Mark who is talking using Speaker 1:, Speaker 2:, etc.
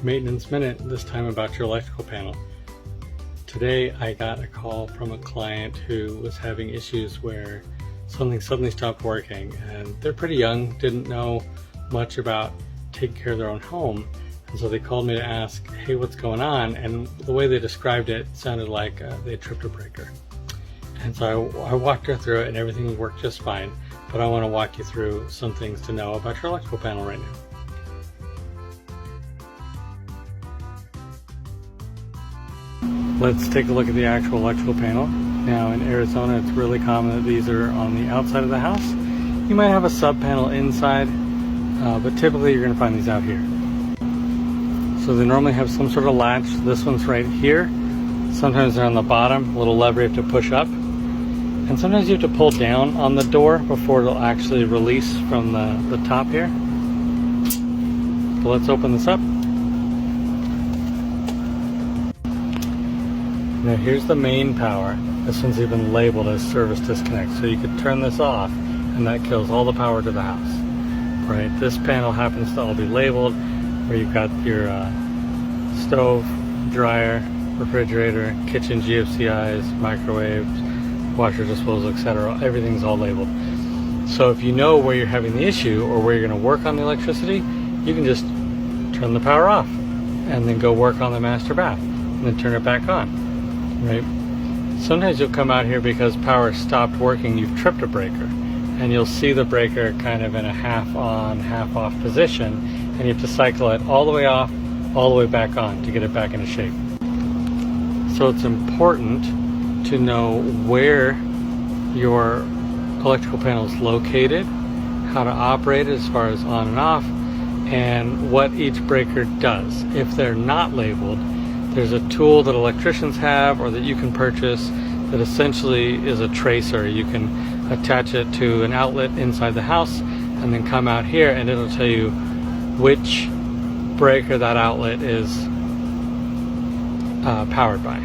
Speaker 1: Maintenance Minute, this time about your electrical panel. Today I got a call from a client who was having issues where something suddenly stopped working, and they're pretty young, didn't know much about taking care of their own home, and so they called me to ask, hey, what's going on? And the way they described it sounded like they tripped a breaker. And so I walked her through it and everything worked just fine, but I want to walk you through some things to know about your electrical panel right now. Let's take a look at the actual electrical panel. Now in Arizona, it's really common that these are on the outside of the house. You might have a sub panel inside, but typically you're going to find these out here. So they normally have some sort of latch. This one's right here. Sometimes they're on the bottom, a little lever you have to push up. And sometimes you have to pull down on the door before it'll actually release from the top here. So let's open this up. Now here's the main power. This one's even labeled as service disconnect, so you could turn this off and that kills all the power to the house. Right, this panel happens to all be labeled where you've got your stove, dryer, refrigerator, kitchen GFCIs, microwaves, washer disposal, etc. Everything's all labeled. So if you know where you're having the issue or where you're going to work on the electricity, you can just turn the power off and then go work on the master bath and then turn it back on. Right? Sometimes you'll come out here because power stopped working, you've tripped a breaker, and you'll see the breaker kind of in a half on, half off position, and you have to cycle it all the way off, all the way back on to get it back into shape. So it's important to know where your electrical panel is located, how to operate it as far as on and off, and what each breaker does. If they're not labeled, there's a tool that electricians have or that you can purchase that essentially is a tracer. You can attach it to an outlet inside the house and then come out here and it'll tell you which breaker that outlet is powered by.